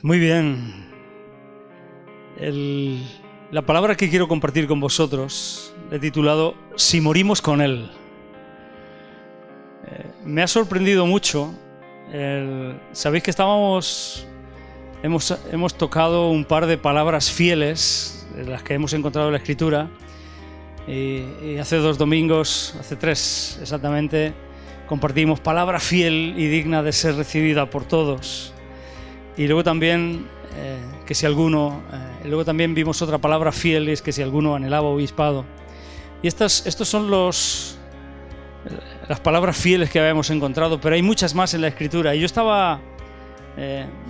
Muy bien. La palabra que quiero compartir con vosotros he titulado Si morimos con Él. Me ha sorprendido mucho. Sabéis que hemos tocado un par de palabras fieles, de las que hemos encontrado en la Escritura. Y hace 2 domingos, hace 3 exactamente, compartimos palabra fiel y digna de ser recibida por todos. Y luego también luego también vimos otra palabra fiel, y es que si alguno anhelaba obispado. Y estos son las palabras fieles que habíamos encontrado, pero hay muchas más en la Escritura. Y yo estaba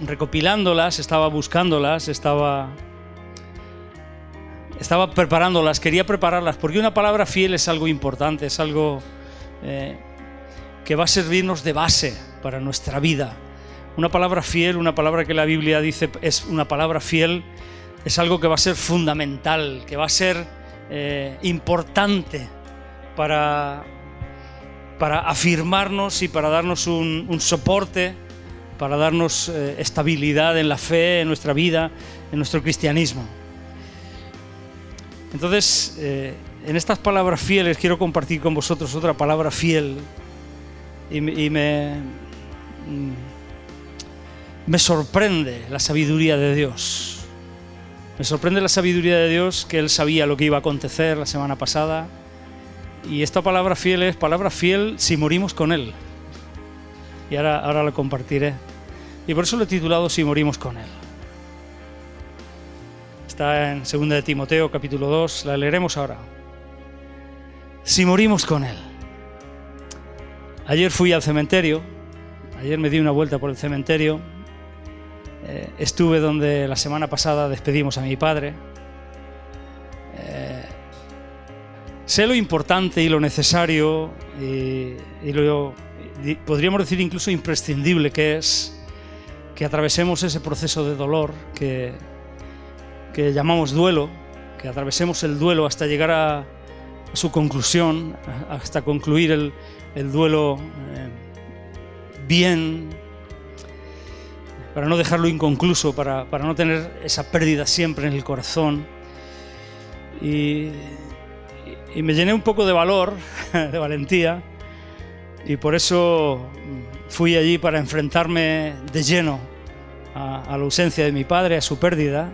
recopilándolas, estaba buscándolas, estaba preparándolas, quería prepararlas, porque una palabra fiel es algo importante, es algo que va a servirnos de base para nuestra vida. Una palabra fiel, una palabra que la Biblia dice es una palabra fiel, es algo que va a ser fundamental, que va a ser importante para afirmarnos y para darnos un soporte, para darnos estabilidad en la fe, en nuestra vida, en nuestro cristianismo. Entonces, en estas palabras fieles quiero compartir con vosotros otra palabra fiel y me sorprende la sabiduría de Dios. Me sorprende la sabiduría de Dios, que Él sabía lo que iba a acontecer la semana pasada. Y esta palabra fiel es palabra fiel si morimos con Él. Y ahora la compartiré. Y por eso lo he titulado Si morimos con Él. Está en 2 de Timoteo, capítulo 2. La leeremos ahora. Si morimos con Él. Ayer fui al cementerio. Ayer me di una vuelta por el cementerio. Estuve donde la semana pasada despedimos a mi padre. Sé lo importante y lo necesario y lo podríamos decir incluso imprescindible que es que atravesemos ese proceso de dolor que llamamos duelo, que atravesemos el duelo hasta llegar a su conclusión, hasta concluir el duelo bien, para no dejarlo inconcluso, para no tener esa pérdida siempre en el corazón. Y me llené un poco de valor, de valentía, y por eso fui allí para enfrentarme de lleno a la ausencia de mi padre, a su pérdida,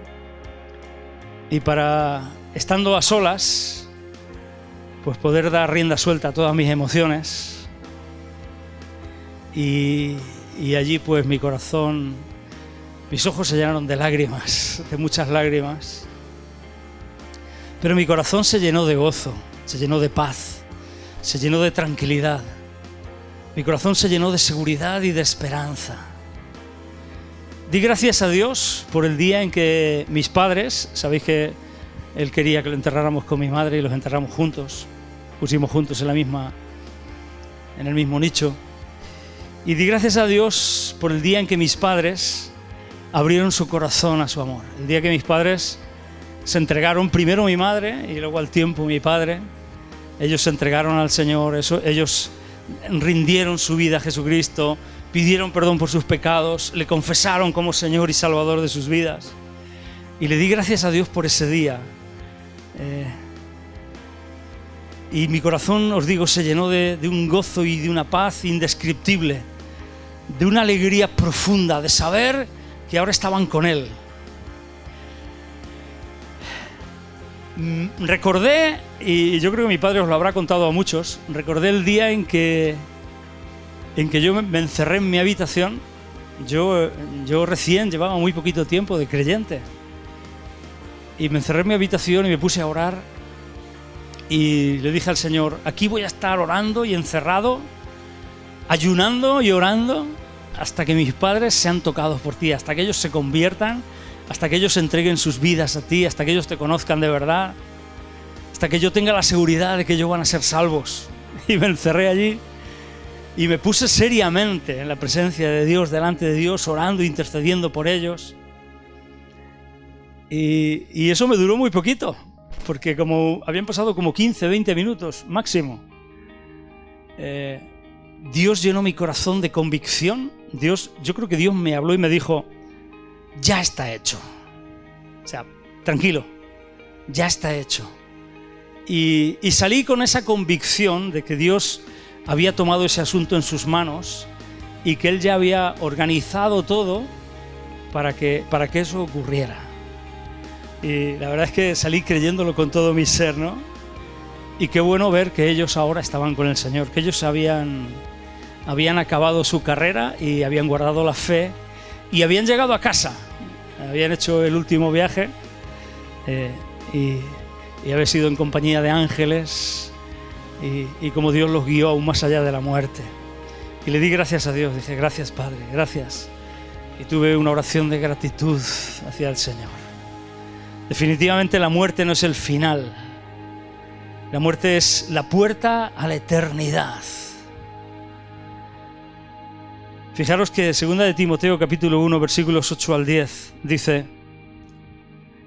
y para, estando a solas, pues poder dar rienda suelta a todas mis emociones. Y allí pues mi corazón, mis ojos se llenaron de lágrimas, de muchas lágrimas. Pero mi corazón se llenó de gozo, se llenó de paz, se llenó de tranquilidad. Mi corazón se llenó de seguridad y de esperanza. Di gracias a Dios por el día en que mis padres, sabéis que Él quería que lo enterráramos con mi madre y los enterramos juntos. Pusimos juntos en el mismo nicho. Y di gracias a Dios por el día en que mis padres abrieron su corazón a su amor. El día que mis padres se entregaron, primero mi madre y luego al tiempo mi padre. Ellos se entregaron al Señor, ellos rindieron su vida a Jesucristo, pidieron perdón por sus pecados, le confesaron como Señor y Salvador de sus vidas. Y le di gracias a Dios por ese día. Y mi corazón, os digo, se llenó de un gozo y de una paz indescriptible, de una alegría profunda, de saber que ahora estaban con Él. Recordé, y yo creo que mi padre os lo habrá contado a muchos, recordé el día en que yo me encerré en mi habitación. Yo recién llevaba muy poquito tiempo de creyente. Y me encerré en mi habitación y me puse a orar. Y le dije al Señor, aquí voy a estar orando y encerrado, ayunando y orando, hasta que mis padres sean tocados por ti, hasta que ellos se conviertan, hasta que ellos entreguen sus vidas a ti, hasta que ellos te conozcan de verdad, hasta que yo tenga la seguridad de que ellos van a ser salvos. Y me encerré allí y me puse seriamente en la presencia de Dios, delante de Dios, orando, intercediendo por ellos. Y eso me duró muy poquito, porque habían pasado como 15, 20 minutos máximo. Dios llenó mi corazón de convicción. Yo creo que Dios me habló y me dijo, ya está hecho. O sea, tranquilo, ya está hecho. Y salí con esa convicción de que Dios había tomado ese asunto en sus manos y que Él ya había organizado todo para que eso ocurriera. Y la verdad es que salí creyéndolo con todo mi ser, ¿no? Y qué bueno ver que ellos ahora estaban con el Señor, que ellos habían acabado su carrera y habían guardado la fe y habían llegado a casa. Habían hecho el último viaje y había sido en compañía de ángeles y como Dios los guió aún más allá de la muerte. Y le di gracias a Dios, dije, gracias Padre, gracias. Y tuve una oración de gratitud hacia el Señor. Definitivamente la muerte no es el final. La muerte es la puerta a la eternidad. Fijaros que 2 de Timoteo capítulo 1 versículos 8 al 10 dice: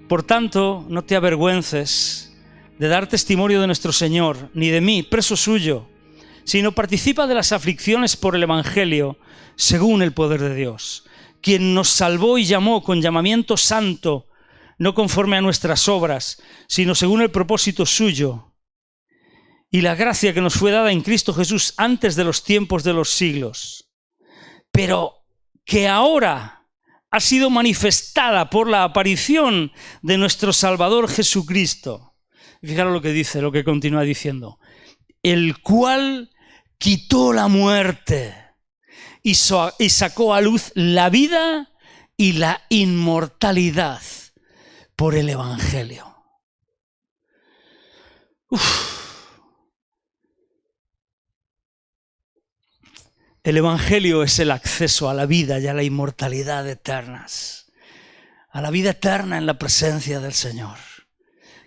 por tanto, no te avergüences de dar testimonio de nuestro Señor, ni de mí, preso suyo, sino participa de las aflicciones por el Evangelio, según el poder de Dios, quien nos salvó y llamó con llamamiento santo, no conforme a nuestras obras, sino según el propósito suyo, y la gracia que nos fue dada en Cristo Jesús antes de los tiempos de los siglos, pero que ahora ha sido manifestada por la aparición de nuestro Salvador Jesucristo. Fijaros lo que dice, lo que continúa diciendo: el cual quitó la muerte y sacó a luz la vida y la inmortalidad por el Evangelio. El Evangelio es el acceso a la vida y a la inmortalidad eternas, a la vida eterna en la presencia del Señor.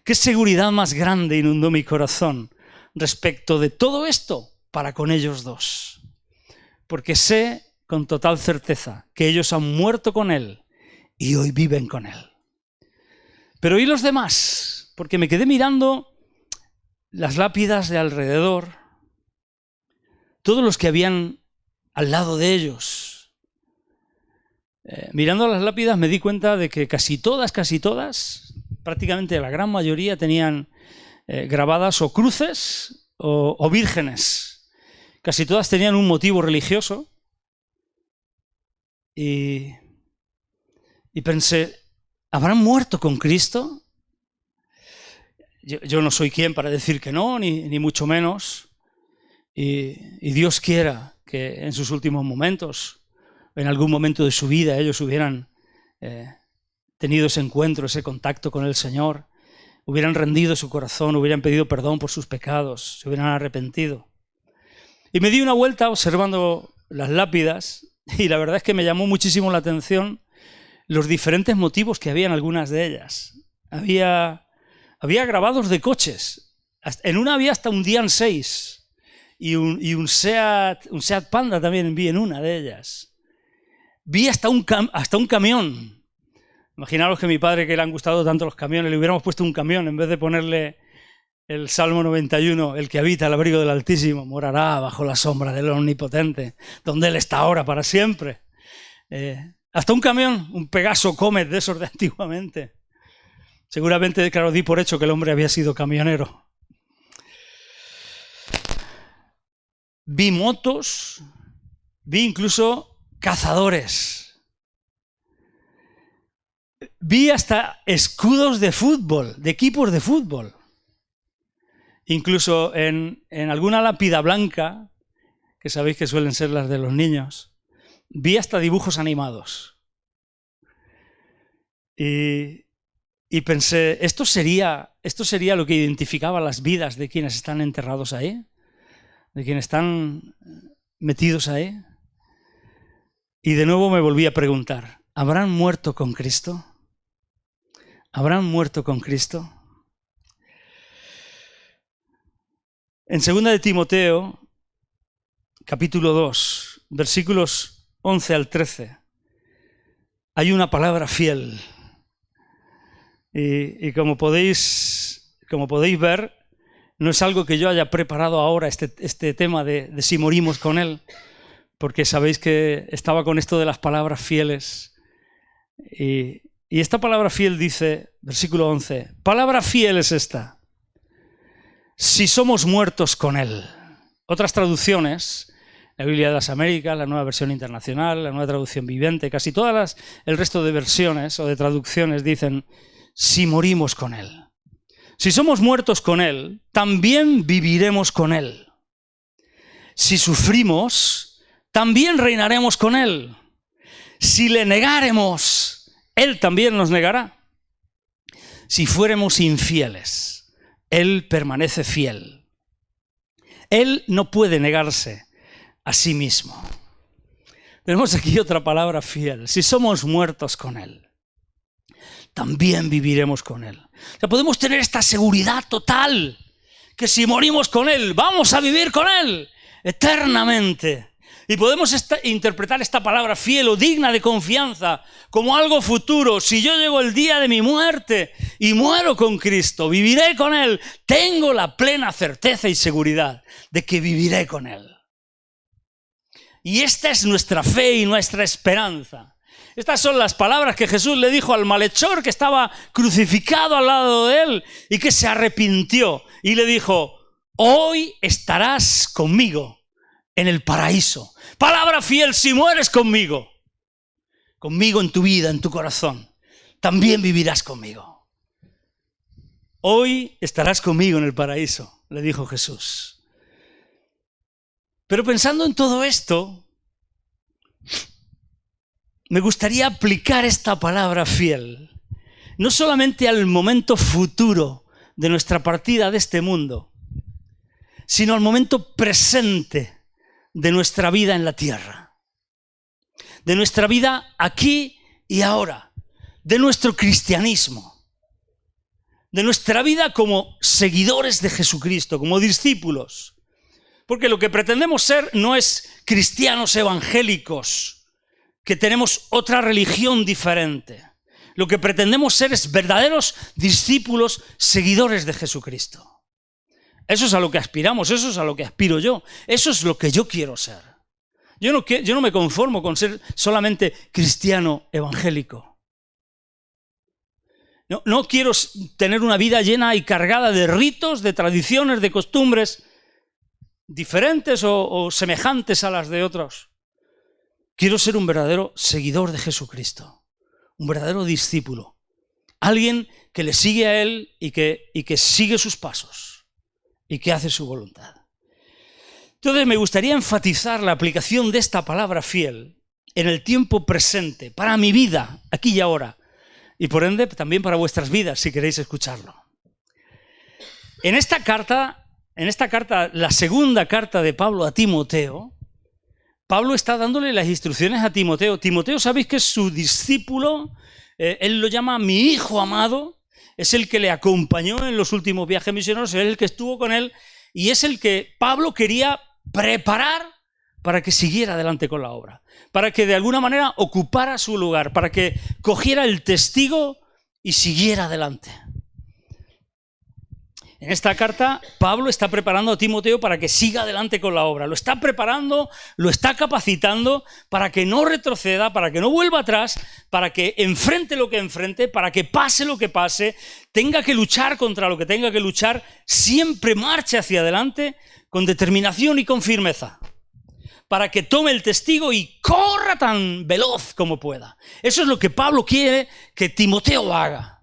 ¿Qué seguridad más grande inundó mi corazón respecto de todo esto para con ellos dos? Porque sé con total certeza que ellos han muerto con Él y hoy viven con Él. Pero ¿y los demás? Porque me quedé mirando las lápidas de alrededor, todos los que habían al lado de ellos. Mirando las lápidas me di cuenta de que casi todas, prácticamente la gran mayoría tenían grabadas o cruces o vírgenes. Casi todas tenían un motivo religioso. Y pensé, ¿habrán muerto con Cristo? Yo no soy quien para decir que no, ni mucho menos. Y Dios quiera que en sus últimos momentos, en algún momento de su vida, ellos hubieran tenido ese encuentro, ese contacto con el Señor, hubieran rendido su corazón, hubieran pedido perdón por sus pecados, se hubieran arrepentido. Y me di una vuelta observando las lápidas y la verdad es que me llamó muchísimo la atención los diferentes motivos que había en algunas de ellas. Había grabados de coches. En una había hasta un Dian 6 y un Seat Panda también vi en una de ellas. Vi hasta un camión. Imaginaros que a mi padre, que le han gustado tanto los camiones, le hubiéramos puesto un camión en vez de ponerle el Salmo 91, el que habita al abrigo del Altísimo morará bajo la sombra del Omnipotente, donde Él está ahora para siempre. Hasta un camión, un Pegaso Comet de esos de antiguamente. Seguramente, claro, di por hecho que el hombre había sido camionero. Vi motos, vi incluso cazadores. Vi hasta escudos de fútbol, de equipos de fútbol. Incluso en alguna lápida blanca, que sabéis que suelen ser las de los niños, vi hasta dibujos animados. Y pensé, ¿esto sería lo que identificaba las vidas de quienes están enterrados ahí? ¿De quienes están metidos ahí? Y de nuevo me volví a preguntar, ¿habrán muerto con Cristo? ¿Habrán muerto con Cristo? En 2 de Timoteo, capítulo 2, versículos 11 al 13, hay una palabra fiel. Y como podéis ver, no es algo que yo haya preparado ahora, este tema de si morimos con Él, porque sabéis que estaba con esto de las palabras fieles Y esta palabra fiel dice, versículo 11, palabra fiel es esta, si somos muertos con Él. Otras traducciones, la Biblia de las Américas, la Nueva Versión Internacional, la Nueva Traducción Viviente, casi todas el resto de versiones o de traducciones dicen, si morimos con Él. Si somos muertos con Él, también viviremos con Él. Si sufrimos, también reinaremos con Él. Si le negáremos, Él también nos negará. Si fuéramos infieles, Él permanece fiel. Él no puede negarse a sí mismo. Tenemos aquí otra palabra, fiel. Si somos muertos con Él, también viviremos con Él. O sea, podemos tener esta seguridad total, que si morimos con Él, vamos a vivir con Él eternamente. Y podemos interpretar esta palabra fiel o digna de confianza como algo futuro. Si yo llego el día de mi muerte y muero con Cristo, viviré con Él. Tengo la plena certeza y seguridad de que viviré con Él. Y esta es nuestra fe y nuestra esperanza. Estas son las palabras que Jesús le dijo al malhechor que estaba crucificado al lado de Él y que se arrepintió. Y le dijo, hoy estarás conmigo en el paraíso. Palabra fiel, si mueres conmigo en tu vida, en tu corazón, también vivirás conmigo. Hoy estarás conmigo en el paraíso, le dijo Jesús. Pero pensando en todo esto, me gustaría aplicar esta palabra fiel, no solamente al momento futuro de nuestra partida de este mundo, sino al momento presente de nuestra vida en la tierra, de nuestra vida aquí y ahora, de nuestro cristianismo, de nuestra vida como seguidores de Jesucristo, como discípulos. Porque lo que pretendemos ser no es cristianos evangélicos, que tenemos otra religión diferente. Lo que pretendemos ser es verdaderos discípulos, seguidores de Jesucristo. Eso es a lo que aspiramos, eso es a lo que aspiro yo, eso es lo que yo quiero ser. Yo no me conformo con ser solamente cristiano evangélico. No quiero tener una vida llena y cargada de ritos, de tradiciones, de costumbres diferentes o semejantes a las de otros. Quiero ser un verdadero seguidor de Jesucristo, un verdadero discípulo, alguien que le sigue a Él y que sigue sus pasos y que hace su voluntad. Entonces me gustaría enfatizar la aplicación de esta palabra fiel en el tiempo presente, para mi vida, aquí y ahora, y por ende también para vuestras vidas, si queréis escucharlo. En esta carta, la segunda carta de Pablo a Timoteo, Pablo está dándole las instrucciones a Timoteo. Timoteo, sabéis que es su discípulo, él lo llama mi hijo amado, es el que le acompañó en los últimos viajes misioneros, es el que estuvo con él y es el que Pablo quería preparar para que siguiera adelante con la obra, para que de alguna manera ocupara su lugar, para que cogiera el testigo y siguiera adelante. En esta carta, Pablo está preparando a Timoteo para que siga adelante con la obra. Lo está preparando, lo está capacitando para que no retroceda, para que no vuelva atrás, para que enfrente lo que enfrente, para que pase lo que pase, tenga que luchar contra lo que tenga que luchar, siempre marche hacia adelante con determinación y con firmeza, para que tome el testigo y corra tan veloz como pueda. Eso es lo que Pablo quiere que Timoteo haga.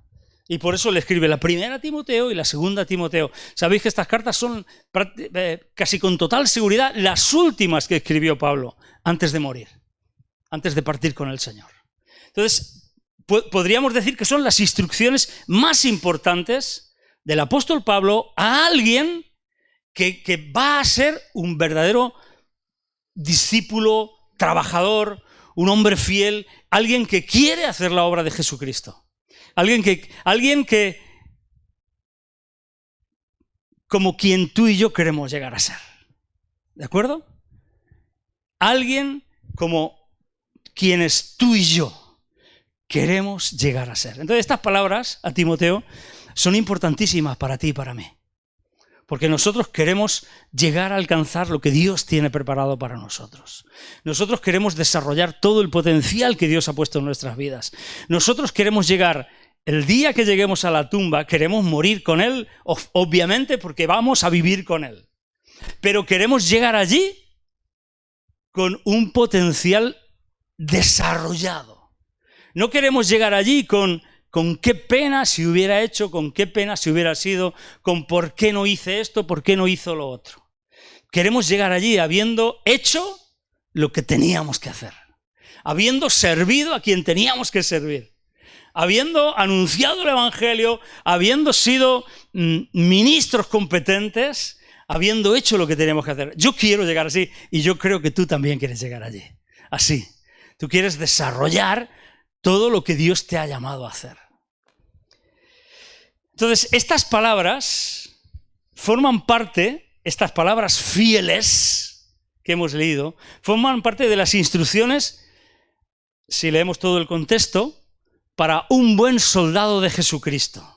Y por eso le escribe la primera a Timoteo y la segunda a Timoteo. Sabéis que estas cartas son casi con total seguridad las últimas que escribió Pablo antes de morir, antes de partir con el Señor. Entonces, podríamos decir que son las instrucciones más importantes del apóstol Pablo a alguien que va a ser un verdadero discípulo, trabajador, un hombre fiel, alguien que quiere hacer la obra de Jesucristo. Alguien que como quien tú y yo queremos llegar a ser. ¿De acuerdo? Alguien como quienes tú y yo queremos llegar a ser. Entonces estas palabras a Timoteo son importantísimas para ti y para mí. Porque nosotros queremos llegar a alcanzar lo que Dios tiene preparado para nosotros. Nosotros queremos desarrollar todo el potencial que Dios ha puesto en nuestras vidas. Nosotros queremos llegar, el día que lleguemos a la tumba, queremos morir con Él, obviamente porque vamos a vivir con Él. Pero queremos llegar allí con un potencial desarrollado. No queremos llegar allí con qué pena si hubiera hecho, con qué pena si hubiera sido, con por qué no hice esto, por qué no hizo lo otro. Queremos llegar allí habiendo hecho lo que teníamos que hacer, habiendo servido a quien teníamos que servir, habiendo anunciado el Evangelio, habiendo sido ministros competentes, habiendo hecho lo que teníamos que hacer. Yo quiero llegar así y yo creo que tú también quieres llegar allí, así. Tú quieres desarrollar todo lo que Dios te ha llamado a hacer. Entonces, estas palabras forman parte, estas palabras fieles que hemos leído, forman parte de las instrucciones, si leemos todo el contexto, para un buen soldado de Jesucristo.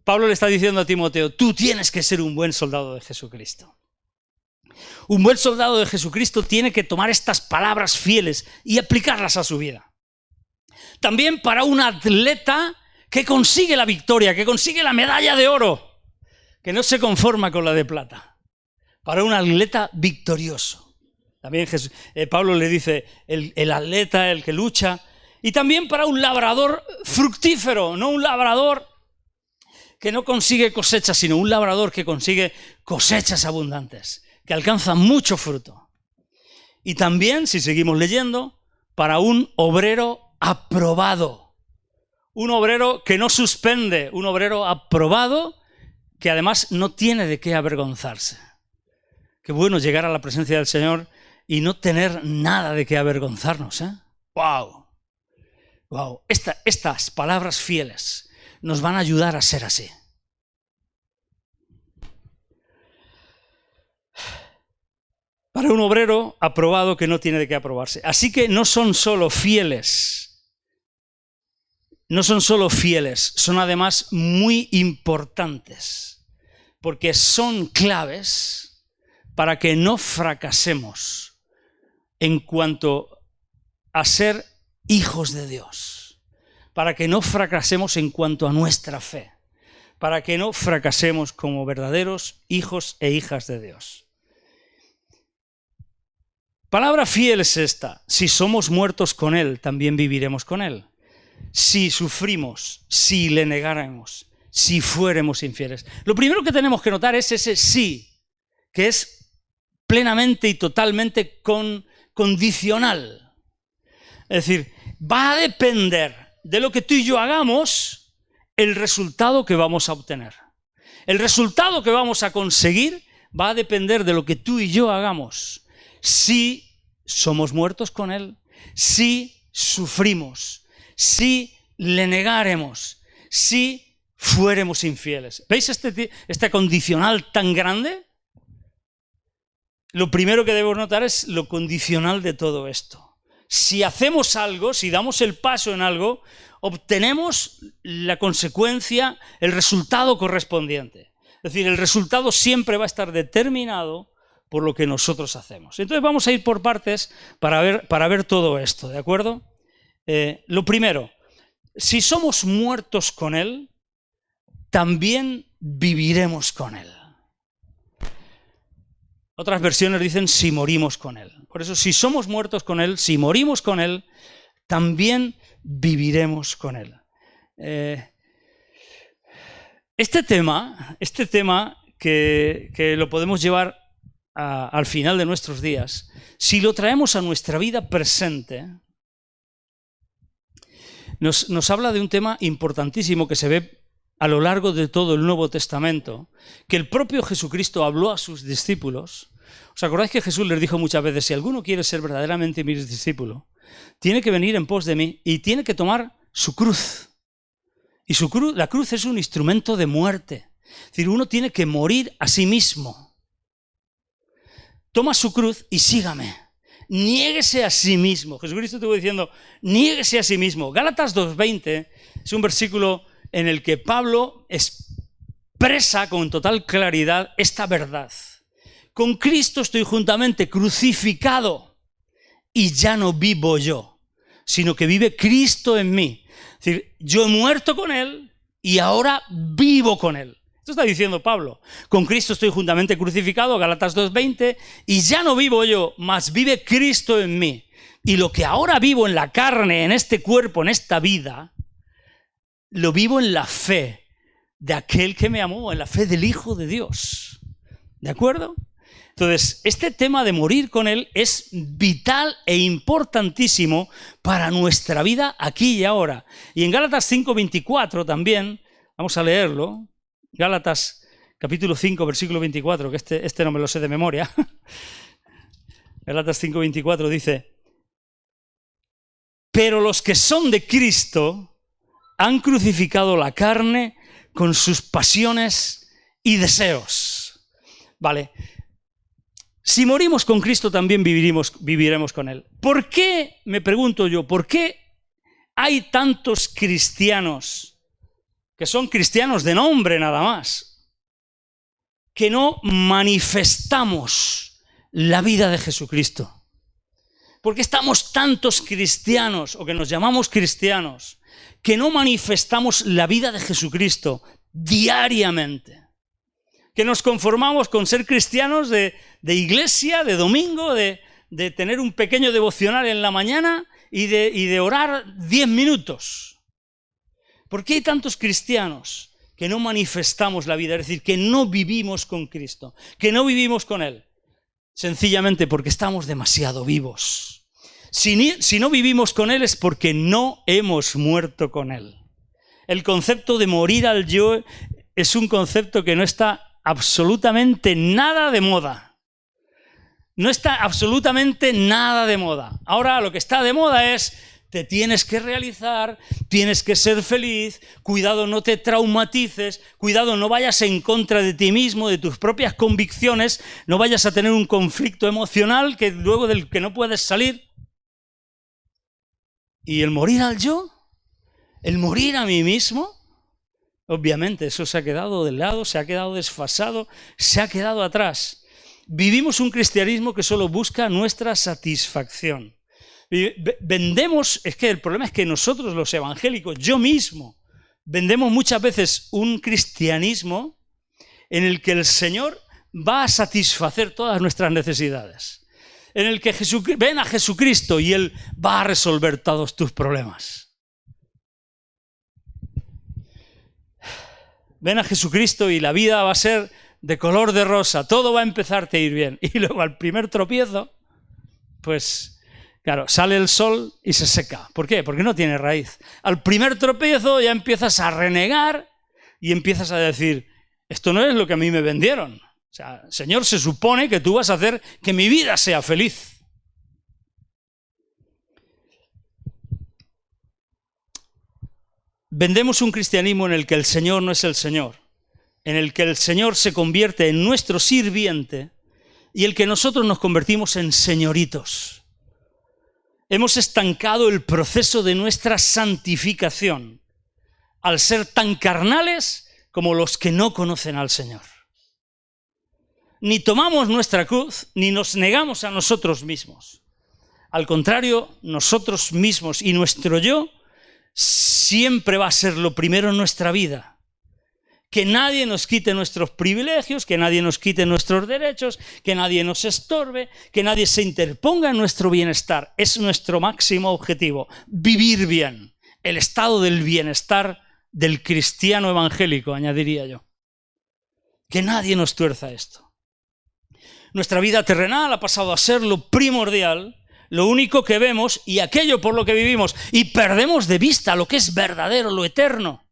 Pablo le está diciendo a Timoteo, tú tienes que ser un buen soldado de Jesucristo. Un buen soldado de Jesucristo tiene que tomar estas palabras fieles y aplicarlas a su vida. También para un atleta que consigue la victoria, que consigue la medalla de oro, que no se conforma con la de plata. Para un atleta victorioso. También Pablo le dice, el atleta, el que lucha. Y también para un labrador fructífero, no un labrador que no consigue cosechas, sino un labrador que consigue cosechas abundantes, que alcanza mucho fruto. Y también, si seguimos leyendo, para un obrero aprobado. Un obrero que no suspende, un obrero aprobado que además no tiene de qué avergonzarse. Qué bueno llegar a la presencia del Señor y no tener nada de qué avergonzarnos, ¿eh? ¡Wow! ¡Wow! Estas palabras fieles nos van a ayudar a ser así. Para un obrero aprobado que no tiene de qué aprobarse. Así que no son solo fieles. No son solo fieles, son además muy importantes, porque son claves para que no fracasemos en cuanto a ser hijos de Dios, para que no fracasemos en cuanto a nuestra fe, para que no fracasemos como verdaderos hijos e hijas de Dios. Palabra fiel es esta: si somos muertos con Él, también viviremos con Él. Si sufrimos, si le negáramos, si fuéramos infieles. Lo primero que tenemos que notar es ese sí, que es plenamente y totalmente condicional. Es decir, va a depender de lo que tú y yo hagamos el resultado que vamos a obtener. El resultado que vamos a conseguir va a depender de lo que tú y yo hagamos. Si somos muertos con Él, si sufrimos, si le negáremos, si fuéramos infieles. ¿Veis este condicional tan grande? Lo primero que debemos notar es lo condicional de todo esto. Si hacemos algo, si damos el paso en algo, obtenemos la consecuencia, el resultado correspondiente. Es decir, el resultado siempre va a estar determinado por lo que nosotros hacemos. Entonces vamos a ir por partes para ver todo esto, ¿de acuerdo? Lo primero, si somos muertos con Él, también viviremos con Él. Otras versiones dicen si morimos con Él. Por eso, si somos muertos con Él, si morimos con Él, también viviremos con Él. Este tema que lo podemos llevar al final de nuestros días, si lo traemos a nuestra vida presente, nos habla de un tema importantísimo que se ve a lo largo de todo el Nuevo Testamento, que el propio Jesucristo habló a sus discípulos. ¿Os acordáis que Jesús les dijo muchas veces, si alguno quiere ser verdaderamente mi discípulo, tiene que venir en pos de mí y tiene que tomar su cruz? Y la cruz es un instrumento de muerte. Es decir, uno tiene que morir a sí mismo. Toma su cruz y sígame. Niéguese a sí mismo. Jesucristo estuvo diciendo, niéguese a sí mismo. Gálatas 2:20 es un versículo en el que Pablo expresa con total claridad esta verdad. Con Cristo estoy juntamente crucificado y ya no vivo yo, sino que vive Cristo en mí. Es decir, yo he muerto con Él y ahora vivo con Él. Esto está diciendo Pablo. Con Cristo estoy juntamente crucificado, Gálatas 2:20, y ya no vivo yo, mas vive Cristo en mí. Y lo que ahora vivo en la carne, en este cuerpo, en esta vida, lo vivo en la fe de aquel que me amó, en la fe del Hijo de Dios. ¿De acuerdo? Entonces, este tema de morir con Él es vital e importantísimo para nuestra vida aquí y ahora. Y en Gálatas 5:24 también, vamos a leerlo, Gálatas capítulo 5, versículo 24, que este no me lo sé de memoria. Gálatas 5:24 dice: pero los que son de Cristo han crucificado la carne con sus pasiones y deseos. Vale. Si morimos con Cristo, también viviremos con Él. ¿Por qué, me pregunto yo, por qué hay tantos cristianos, que son cristianos de nombre nada más, que no manifestamos la vida de Jesucristo? ¿Por qué estamos tantos cristianos, o que nos llamamos cristianos, que no manifestamos la vida de Jesucristo diariamente? Que nos conformamos con ser cristianos de iglesia, de domingo, de tener un pequeño devocional en la mañana y de orar 10 minutos. ¿Por qué hay tantos cristianos que no manifestamos la vida? Es decir, que no vivimos con Cristo, que no vivimos con Él. Sencillamente porque estamos demasiado vivos. Si no vivimos con Él es porque no hemos muerto con Él. El concepto de morir al yo es un concepto que no está absolutamente nada de moda. No está absolutamente nada de moda. Ahora lo que está de moda es: te tienes que realizar, tienes que ser feliz, cuidado no te traumatices, cuidado no vayas en contra de ti mismo, de tus propias convicciones, no vayas a tener un conflicto emocional que luego del que no puedes salir. Y el morir al yo, el morir a mí mismo, obviamente eso se ha quedado de lado, se ha quedado desfasado, se ha quedado atrás. Vivimos un cristianismo que solo busca nuestra satisfacción. Vendemos, es que el problema es que nosotros los evangélicos, yo mismo, vendemos muchas veces un cristianismo en el que el Señor va a satisfacer todas nuestras necesidades. En el que ven a Jesucristo y Él va a resolver todos tus problemas. Ven a Jesucristo y la vida va a ser de color de rosa, todo va a empezarte a ir bien. Y luego al primer tropiezo, pues claro, sale el sol y se seca. ¿Por qué? Porque no tiene raíz. Al primer tropiezo ya empiezas a renegar y empiezas a decir: esto no es lo que a mí me vendieron. O sea, Señor, se supone que tú vas a hacer que mi vida sea feliz. Vendemos un cristianismo en el que el Señor no es el Señor, en el que el Señor se convierte en nuestro sirviente y el que nosotros nos convertimos en señoritos. Hemos estancado el proceso de nuestra santificación al ser tan carnales como los que no conocen al Señor. Ni tomamos nuestra cruz, ni nos negamos a nosotros mismos. Al contrario, nosotros mismos y nuestro yo siempre va a ser lo primero en nuestra vida. Que nadie nos quite nuestros privilegios, que nadie nos quite nuestros derechos, que nadie nos estorbe, que nadie se interponga en nuestro bienestar. Es nuestro máximo objetivo, vivir bien, el estado del bienestar del cristiano evangélico, añadiría yo. Que nadie nos tuerza esto. Nuestra vida terrenal ha pasado a ser lo primordial, lo único que vemos y aquello por lo que vivimos, y perdemos de vista lo que es verdadero, lo eterno.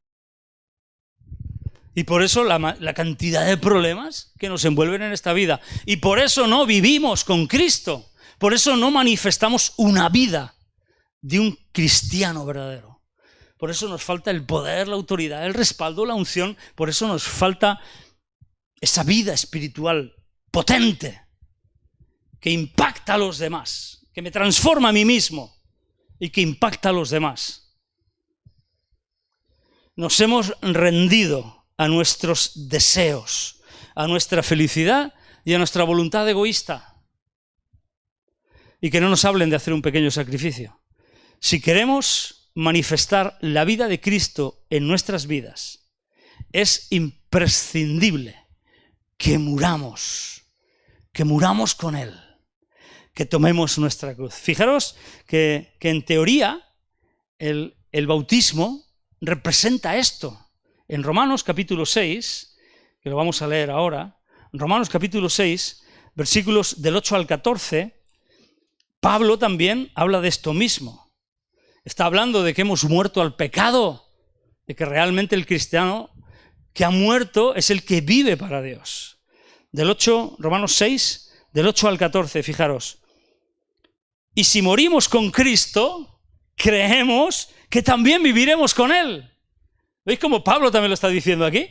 Y por eso la cantidad de problemas que nos envuelven en esta vida. Y por eso no vivimos con Cristo. Por eso no manifestamos una vida de un cristiano verdadero. Por eso nos falta el poder, la autoridad, el respaldo, la unción. Por eso nos falta esa vida espiritual potente que impacta a los demás, que me transforma a mí mismo y que impacta a los demás. Nos hemos rendido a nuestros deseos, a nuestra felicidad y a nuestra voluntad egoísta. Y que no nos hablen de hacer un pequeño sacrificio. Si queremos manifestar la vida de Cristo en nuestras vidas, es imprescindible que muramos con Él, que tomemos nuestra cruz. Fijaros que en teoría el bautismo representa esto. En Romanos capítulo 6, que lo vamos a leer ahora, en Romanos capítulo 6, versículos del 8 al 14, Pablo también habla de esto mismo. Está hablando de que hemos muerto al pecado, de que realmente el cristiano que ha muerto es el que vive para Dios. Romanos 6, del 8 al 14, fijaros. Y si morimos con Cristo, creemos que también viviremos con Él. ¿Veis cómo Pablo también lo está diciendo aquí?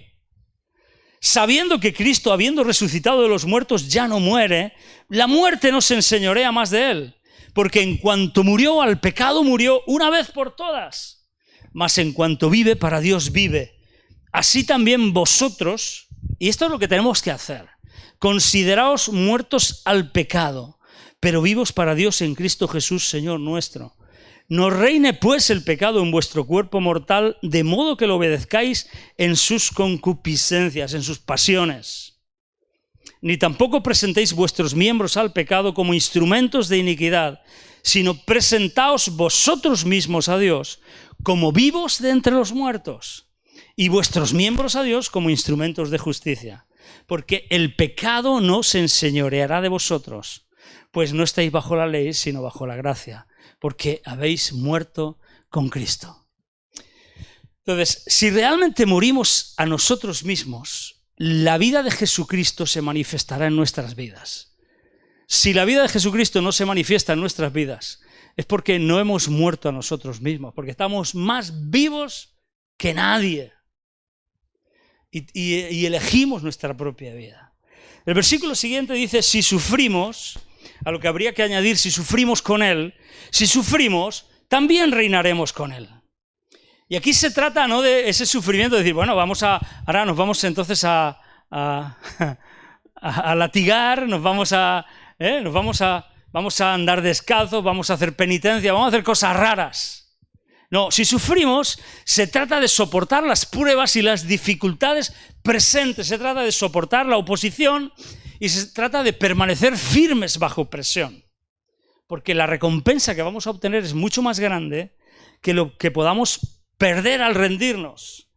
Sabiendo que Cristo, habiendo resucitado de los muertos, ya no muere, la muerte no se enseñorea más de Él. Porque en cuanto murió, al pecado murió una vez por todas. Mas en cuanto vive, para Dios vive. Así también vosotros, y esto es lo que tenemos que hacer, consideraos muertos al pecado, pero vivos para Dios en Cristo Jesús, Señor nuestro. No reine pues el pecado en vuestro cuerpo mortal, de modo que lo obedezcáis en sus concupiscencias, en sus pasiones. Ni tampoco presentéis vuestros miembros al pecado como instrumentos de iniquidad, sino presentaos vosotros mismos a Dios como vivos de entre los muertos, y vuestros miembros a Dios como instrumentos de justicia. Porque el pecado no se enseñoreará de vosotros, pues no estáis bajo la ley, sino bajo la gracia, porque habéis muerto con Cristo. Entonces, si realmente morimos a nosotros mismos, la vida de Jesucristo se manifestará en nuestras vidas. Si la vida de Jesucristo no se manifiesta en nuestras vidas, es porque no hemos muerto a nosotros mismos, porque estamos más vivos que nadie. Y elegimos nuestra propia vida. El versículo siguiente dice, si sufrimos, a lo que habría que añadir, si sufrimos con Él, si sufrimos, también reinaremos con Él. Y aquí se trata no de ese sufrimiento, de decir, bueno, ahora nos vamos entonces a latigar, vamos a andar descalzos, vamos a hacer penitencia, vamos a hacer cosas raras. No, si sufrimos, se trata de soportar las pruebas y las dificultades presentes, se trata de soportar la oposición y se trata de permanecer firmes bajo presión. Porque la recompensa que vamos a obtener es mucho más grande que lo que podamos perder al rendirnos.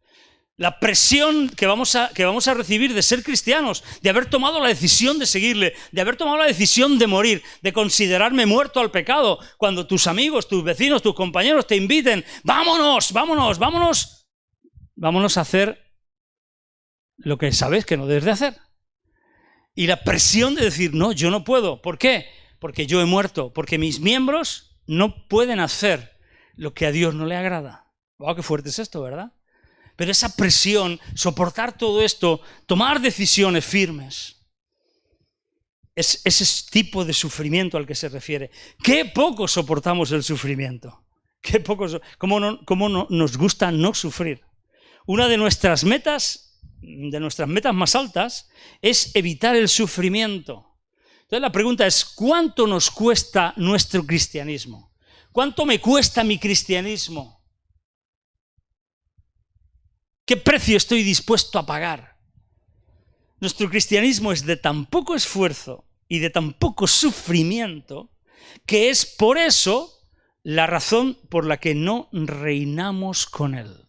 La presión que vamos a recibir de ser cristianos, de haber tomado la decisión de seguirle, de haber tomado la decisión de morir, de considerarme muerto al pecado, cuando tus amigos, tus vecinos, tus compañeros te inviten, vámonos a hacer lo que sabes que no debes de hacer. Y la presión de decir, no, yo no puedo. ¿Por qué? Porque yo he muerto, porque mis miembros no pueden hacer lo que a Dios no le agrada. Wow, qué fuerte es esto, ¿verdad? Pero esa presión, soportar todo esto, tomar decisiones firmes, es ese tipo de sufrimiento al que se refiere. ¡Qué poco soportamos el sufrimiento! ¡Qué poco! ¿Cómo no nos gusta no sufrir? Una de nuestras metas más altas es evitar el sufrimiento. Entonces la pregunta es, ¿cuánto nos cuesta nuestro cristianismo? ¿Cuánto me cuesta mi cristianismo? ¿Qué precio estoy dispuesto a pagar? Nuestro cristianismo es de tan poco esfuerzo y de tan poco sufrimiento que es por eso la razón por la que no reinamos con Él.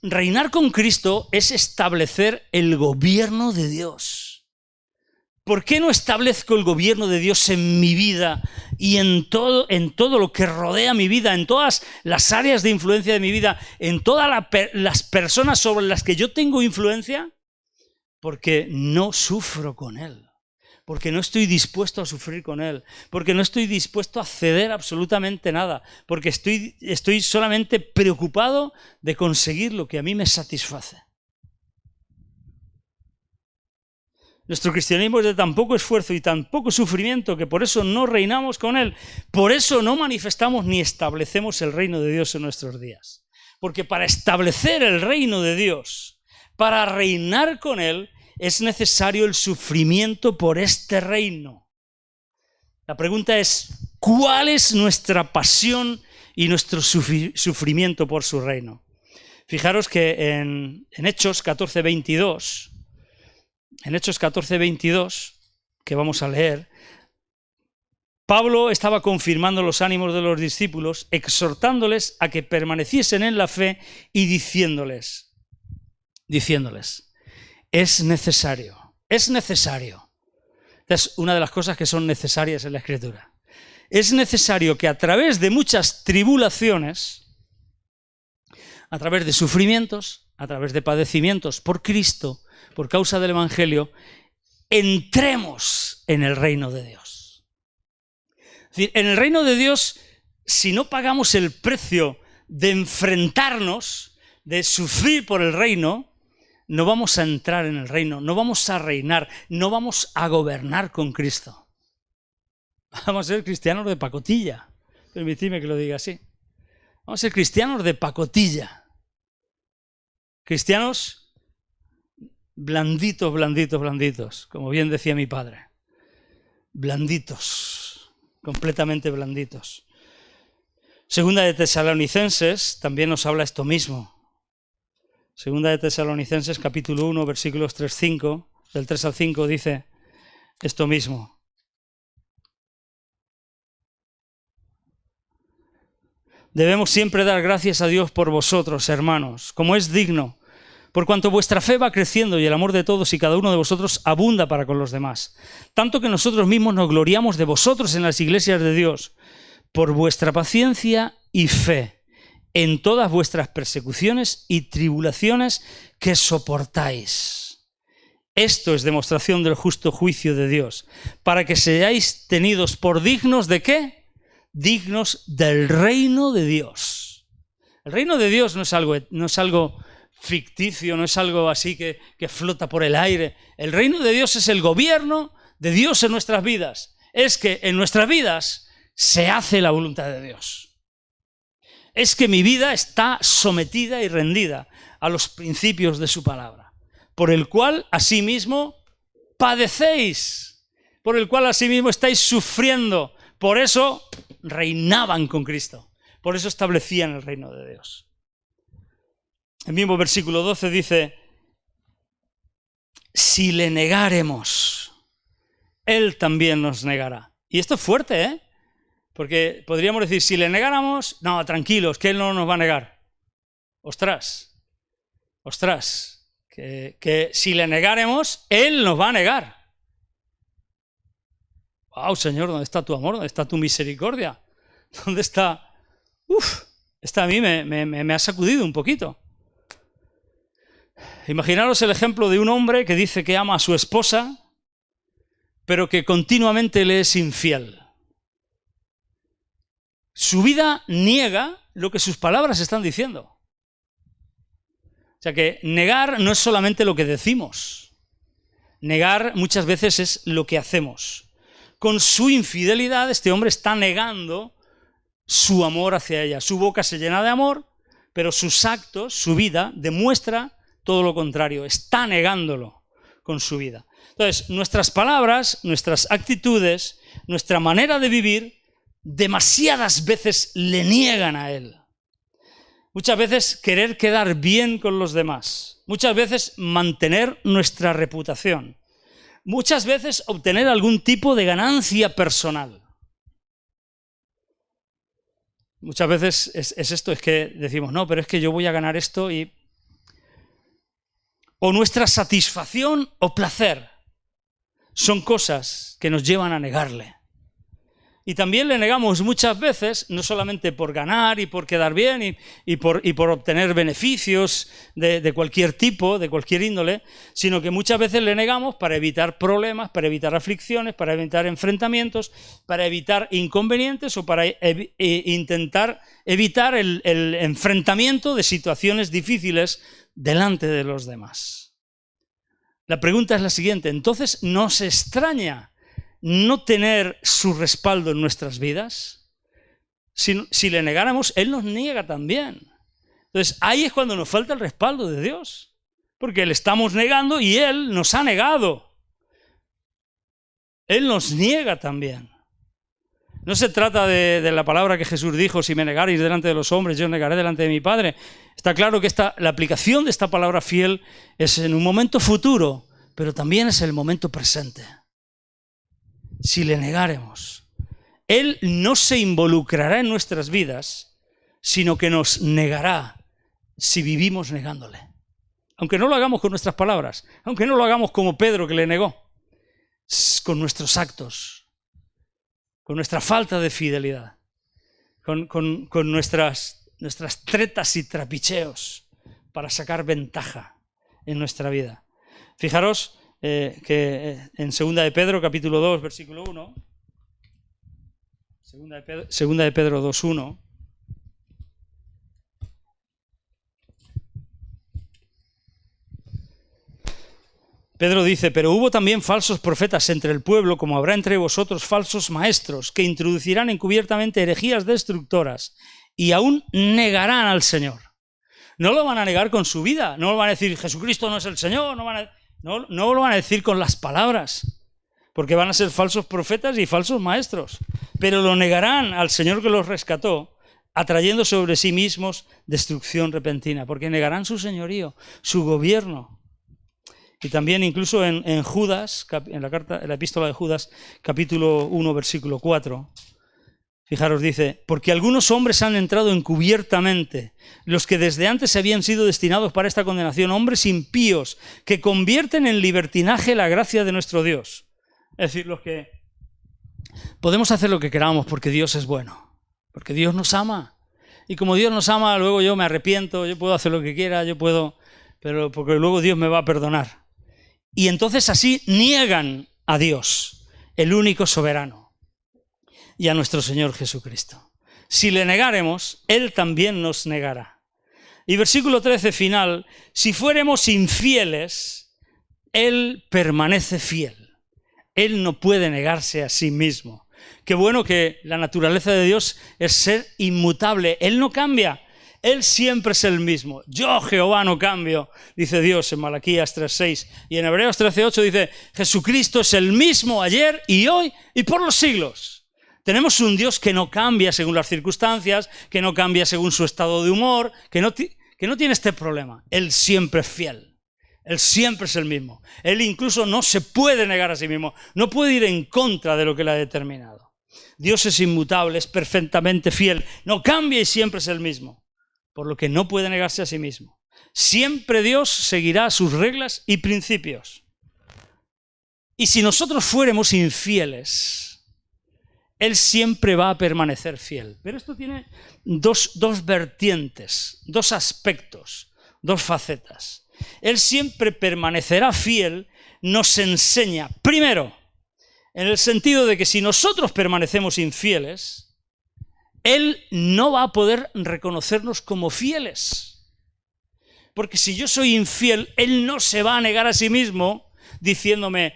Reinar con Cristo es establecer el gobierno de Dios. ¿Por qué no establezco el gobierno de Dios en mi vida y en todo lo que rodea mi vida, en todas las áreas de influencia de mi vida, en todas las personas sobre las que yo tengo influencia? Porque no sufro con Él, porque no estoy dispuesto a sufrir con Él, porque no estoy dispuesto a ceder absolutamente nada, porque estoy solamente preocupado de conseguir lo que a mí me satisface. Nuestro cristianismo es de tan poco esfuerzo y tan poco sufrimiento que por eso no reinamos con Él. Por eso no manifestamos ni establecemos el reino de Dios en nuestros días. Porque para establecer el reino de Dios, para reinar con Él, es necesario el sufrimiento por este reino. La pregunta es, ¿cuál es nuestra pasión y nuestro sufrimiento por su reino? Fijaros que en Hechos 14:22, que vamos a leer, Pablo estaba confirmando los ánimos de los discípulos, exhortándoles a que permaneciesen en la fe y diciéndoles, es necesario. Esta es una de las cosas que son necesarias en la Escritura. Es necesario que a través de muchas tribulaciones, a través de sufrimientos, a través de padecimientos por Cristo, por causa del Evangelio, entremos en el reino de Dios. Es decir, en el reino de Dios, si no pagamos el precio de enfrentarnos, de sufrir por el reino, no vamos a entrar en el reino, no vamos a reinar, no vamos a gobernar con Cristo. Vamos a ser cristianos de pacotilla, permitidme que lo diga así. Vamos a ser cristianos de pacotilla. Cristianos blanditos, como bien decía mi padre. Blanditos, completamente blanditos. Segunda de Tesalonicenses también nos habla esto mismo. Segunda de Tesalonicenses, capítulo 1, versículos 3-5, del 3 al 5, dice esto mismo. Debemos siempre dar gracias a Dios por vosotros, hermanos, como es digno, por cuanto vuestra fe va creciendo y el amor de todos y cada uno de vosotros abunda para con los demás. Tanto que nosotros mismos nos gloriamos de vosotros en las iglesias de Dios, por vuestra paciencia y fe, en todas vuestras persecuciones y tribulaciones que soportáis. Esto es demostración del justo juicio de Dios, para que seáis tenidos por dignos ¿de qué? Dignos del reino de Dios. El reino de Dios no es algo ficticio, no es algo así que flota por el aire. El reino de Dios es el gobierno de Dios en nuestras vidas. Es que en nuestras vidas se hace la voluntad de Dios. Es que mi vida está sometida y rendida a los principios de su palabra, por el cual asimismo padecéis, por el cual asimismo estáis sufriendo. Por eso reinaban con Cristo, por eso establecían el reino de Dios. El mismo versículo 12 dice, si le negáremos, Él también nos negará. Y esto es fuerte, ¿eh? Porque podríamos decir, si le negáramos, no, tranquilos, que Él no nos va a negar. Ostras, que si le negáremos, Él nos va a negar. ¡Wow, Señor! ¿Dónde está tu amor? ¿Dónde está tu misericordia? ¿Dónde está? Esta a mí me ha sacudido un poquito. Imaginaros el ejemplo de un hombre que dice que ama a su esposa, pero que continuamente le es infiel. Su vida niega lo que sus palabras están diciendo. O sea que negar no es solamente lo que decimos. Negar muchas veces es lo que hacemos. Con su infidelidad, este hombre está negando su amor hacia ella. Su boca se llena de amor, pero sus actos, su vida, demuestra todo lo contrario. Está negándolo con su vida. Entonces, nuestras palabras, nuestras actitudes, nuestra manera de vivir, demasiadas veces le niegan a Él. Muchas veces querer quedar bien con los demás. Muchas veces mantener nuestra reputación. Muchas veces obtener algún tipo de ganancia personal. Muchas veces es esto, es que decimos, no, pero es que yo voy a ganar esto y... O nuestra satisfacción o placer son cosas que nos llevan a negarle. Y también le negamos muchas veces, no solamente por ganar y por quedar bien y por obtener beneficios de cualquier tipo, de cualquier índole, sino que muchas veces le negamos para evitar problemas, para evitar aflicciones, para evitar enfrentamientos, para evitar inconvenientes o para intentar evitar el enfrentamiento de situaciones difíciles delante de los demás. La pregunta es la siguiente, entonces, ¿nos extraña no tener su respaldo en nuestras vidas? Si le negáramos, Él nos niega también. Entonces ahí es cuando nos falta el respaldo de Dios, porque le estamos negando y Él nos ha negado. Él nos niega también. No se trata de la palabra que Jesús dijo: si me negareis delante de los hombres, yo os negaré delante de mi Padre. Está claro que la aplicación de esta palabra fiel es en un momento futuro, pero también es el momento presente. Si le negáremos, Él no se involucrará en nuestras vidas, sino que nos negará si vivimos negándole. Aunque no lo hagamos con nuestras palabras, aunque no lo hagamos como Pedro, que le negó, con nuestros actos, con nuestra falta de fidelidad, con nuestras tretas y trapicheos para sacar ventaja en nuestra vida. Fijaros que en 2 de Pedro, capítulo 2, versículo 1, 2 de Pedro 2:1, Pedro dice: pero hubo también falsos profetas entre el pueblo, como habrá entre vosotros falsos maestros, que introducirán encubiertamente herejías destructoras y aún negarán al Señor. No lo van a negar con su vida, no lo van a decir Jesucristo no es el Señor, no lo van a decir con las palabras, porque van a ser falsos profetas y falsos maestros, pero lo negarán al Señor que los rescató, atrayendo sobre sí mismos destrucción repentina, porque negarán su señorío, su gobierno. Y también incluso en Judas, en la epístola de Judas, capítulo 1, versículo 4, fijaros, dice: porque algunos hombres han entrado encubiertamente, los que desde antes habían sido destinados para esta condenación, hombres impíos, que convierten en libertinaje la gracia de nuestro Dios. Es decir, los que podemos hacer lo que queramos porque Dios es bueno, porque Dios nos ama. Y como Dios nos ama, luego yo me arrepiento, yo puedo hacer lo que quiera, pero porque luego Dios me va a perdonar. Y entonces así niegan a Dios, el único soberano, y a nuestro Señor Jesucristo. Si le negáremos, Él también nos negará. Y versículo 13 final: si fuéramos infieles, Él permanece fiel. Él no puede negarse a sí mismo. Qué bueno que la naturaleza de Dios es ser inmutable. Él no cambia. Él siempre es el mismo. Yo, Jehová, no cambio, dice Dios en Malaquías 3:6. Y en Hebreos 13:8 dice: Jesucristo es el mismo ayer y hoy y por los siglos. Tenemos un Dios que no cambia según las circunstancias, que no cambia según su estado de humor, que no tiene este problema. Él siempre es fiel. Él siempre es el mismo. Él incluso no se puede negar a sí mismo. No puede ir en contra de lo que Él ha determinado. Dios es inmutable, es perfectamente fiel. No cambia y siempre es el mismo. Por lo que no puede negarse a sí mismo. Siempre Dios seguirá sus reglas y principios. Y si nosotros fuéramos infieles, Él siempre va a permanecer fiel. Pero esto tiene dos vertientes, dos aspectos, dos facetas. Él siempre permanecerá fiel, nos enseña, primero, en el sentido de que si nosotros permanecemos infieles, Él no va a poder reconocernos como fieles. Porque si yo soy infiel, Él no se va a negar a sí mismo diciéndome: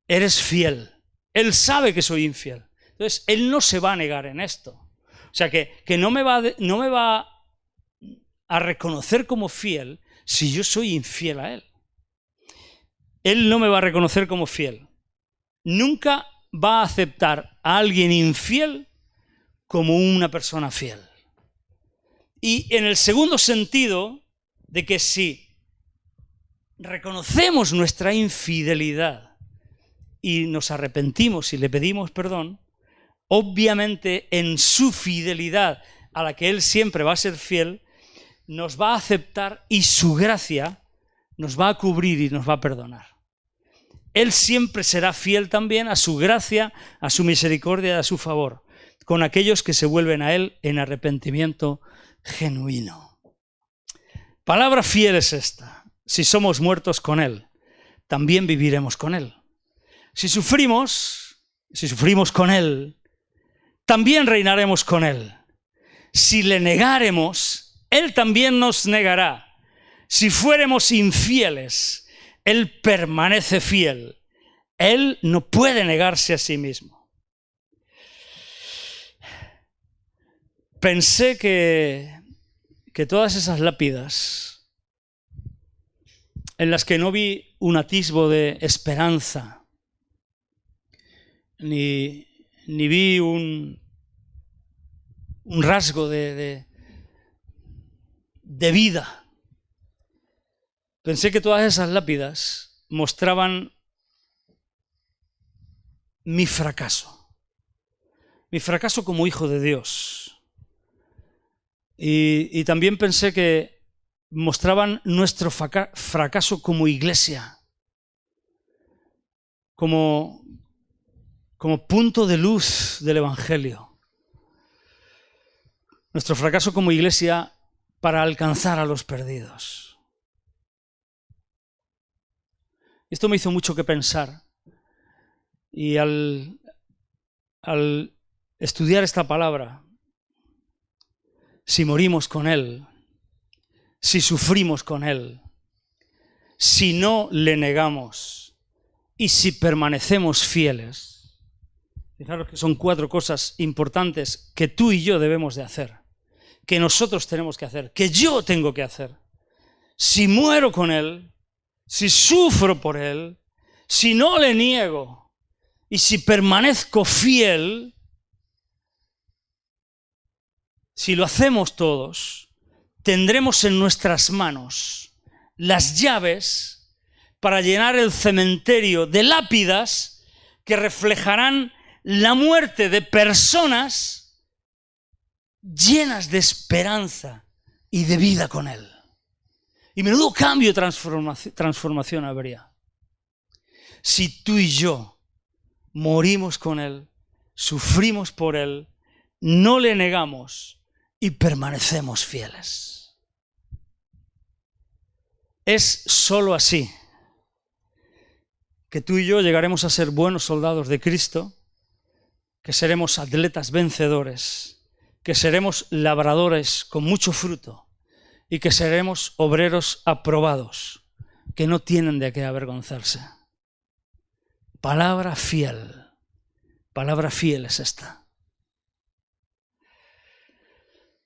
eres fiel. Él sabe que soy infiel. Entonces, Él no se va a negar en esto. O sea, que no me va a reconocer como fiel si yo soy infiel a Él. Él no me va a reconocer como fiel. Nunca va a aceptar a alguien infiel como una persona fiel. Y en el segundo sentido, de que si reconocemos nuestra infidelidad y nos arrepentimos y le pedimos perdón, obviamente en su fidelidad a la que Él siempre va a ser fiel, nos va a aceptar y su gracia nos va a cubrir y nos va a perdonar. Él siempre será fiel también a su gracia, a su misericordia, a su favor, con aquellos que se vuelven a Él en arrepentimiento genuino. Palabra fiel es esta: si somos muertos con Él, también viviremos con Él. Si sufrimos con Él, también reinaremos con Él. Si le negáremos, Él también nos negará. Si fuéramos infieles, Él permanece fiel. Él no puede negarse a sí mismo. Pensé que que todas esas lápidas en las que no vi un atisbo de esperanza, ni vi un rasgo de vida, pensé que todas esas lápidas mostraban mi fracaso como hijo de Dios. Y también pensé que mostraban nuestro fracaso como iglesia, como punto de luz del Evangelio. Nuestro fracaso como iglesia para alcanzar a los perdidos. Esto me hizo mucho que pensar. Y al estudiar esta palabra, si morimos con Él, si sufrimos con Él, si no le negamos y si permanecemos fieles, fijaros que son 4 cosas importantes que tú y yo debemos de hacer, que nosotros tenemos que hacer, que yo tengo que hacer. Si muero con Él, si sufro por Él, si no le niego y si permanezco fiel, si lo hacemos todos, tendremos en nuestras manos las llaves para llenar el cementerio de lápidas que reflejarán la muerte de personas llenas de esperanza y de vida con Él. Y menudo cambio y transformación habría si tú y yo morimos con Él, sufrimos por Él, no le negamos y permanecemos fieles. Es sólo así que tú y yo llegaremos a ser buenos soldados de Cristo, que seremos atletas vencedores, que seremos labradores con mucho fruto y que seremos obreros aprobados, que no tienen de qué avergonzarse. Palabra fiel es esta.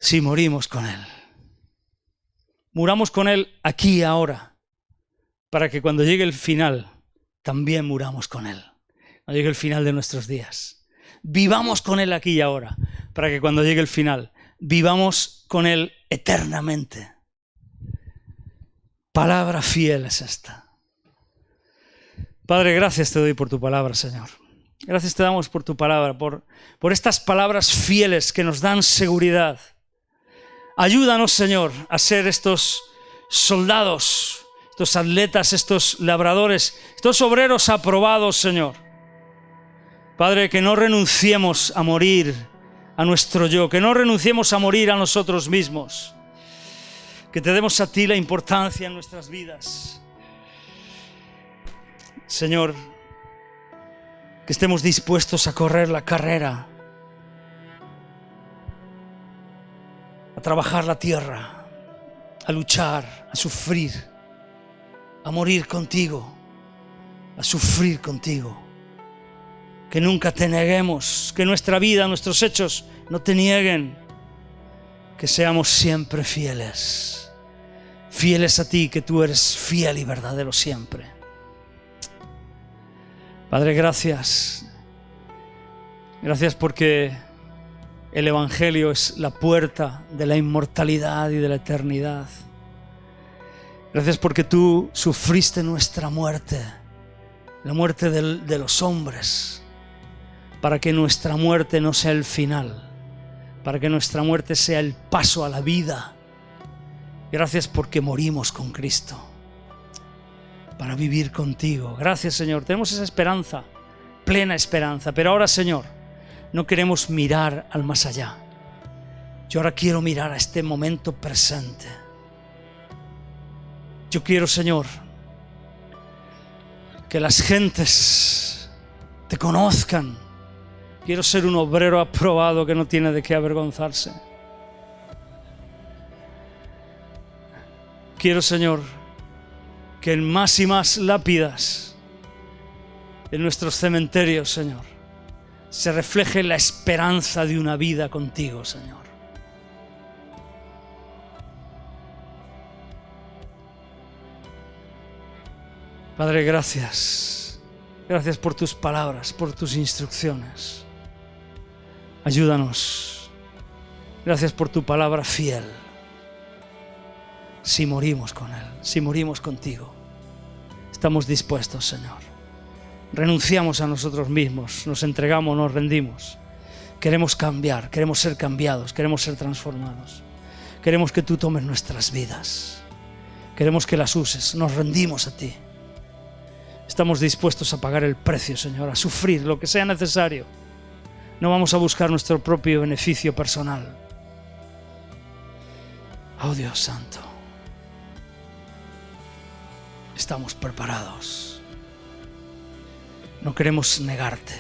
Si morimos con Él, muramos con Él aquí y ahora, para que cuando llegue el final, también muramos con Él. Cuando llegue el final de nuestros días, vivamos con Él aquí y ahora, para que cuando llegue el final, vivamos con Él eternamente. Palabra fiel es esta. Padre, gracias te doy por tu palabra, Señor. Gracias te damos por tu palabra, por estas palabras fieles que nos dan seguridad. Ayúdanos, Señor, a ser estos soldados, estos atletas, estos labradores, estos obreros aprobados, Señor. Padre, que no renunciemos a morir a nuestro yo, que no renunciemos a morir a nosotros mismos, que te demos a ti la importancia en nuestras vidas. Señor, que estemos dispuestos a correr la carrera, a trabajar la tierra, a luchar, a sufrir, a morir contigo, a sufrir contigo. Que nunca te neguemos, que nuestra vida, nuestros hechos no te nieguen, que seamos siempre fieles, fieles a ti, que tú eres fiel y verdadero siempre. Padre, gracias. Gracias porque el Evangelio es la puerta de la inmortalidad y de la eternidad. Gracias porque tú sufriste nuestra muerte, la muerte de los hombres, para que nuestra muerte no sea el final, para que nuestra muerte sea el paso a la vida. Gracias porque morimos con Cristo, para vivir contigo. Gracias, Señor. Tenemos esa esperanza, plena esperanza. Pero ahora, Señor, no queremos mirar al más allá. Yo ahora quiero mirar a este momento presente. Yo quiero, Señor, que las gentes te conozcan. Quiero ser un obrero aprobado que no tiene de qué avergonzarse. Quiero, Señor, que en más y más lápidas en nuestros cementerios, Señor, se refleje la esperanza de una vida contigo, Señor. Padre, gracias. Gracias por tus palabras, por tus instrucciones. Ayúdanos. Gracias por tu palabra fiel. Si morimos con Él, si morimos contigo, estamos dispuestos, Señor. Renunciamos a nosotros mismos, nos entregamos, nos rendimos. Queremos cambiar, queremos ser cambiados, queremos ser transformados. Queremos que tú tomes nuestras vidas. Queremos que las uses, nos rendimos a ti. Estamos dispuestos a pagar el precio, Señor, a sufrir lo que sea necesario. No vamos a buscar nuestro propio beneficio personal. Oh Dios Santo, estamos preparados. No queremos negarte.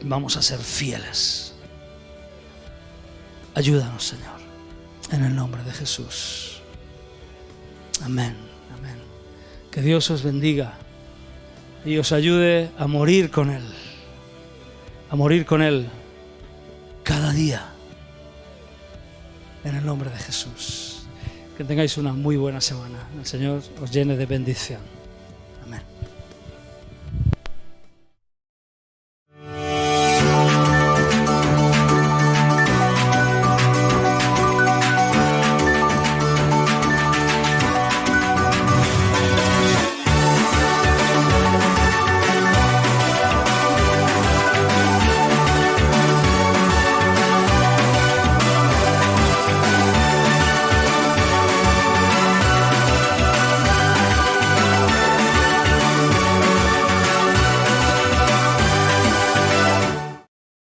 Vamos a ser fieles. Ayúdanos, Señor, en el nombre de Jesús. Amén, amén. Que Dios os bendiga y os ayude a morir con Él. A morir con Él cada día. En el nombre de Jesús. Que tengáis una muy buena semana. El Señor os llene de bendición. Amén.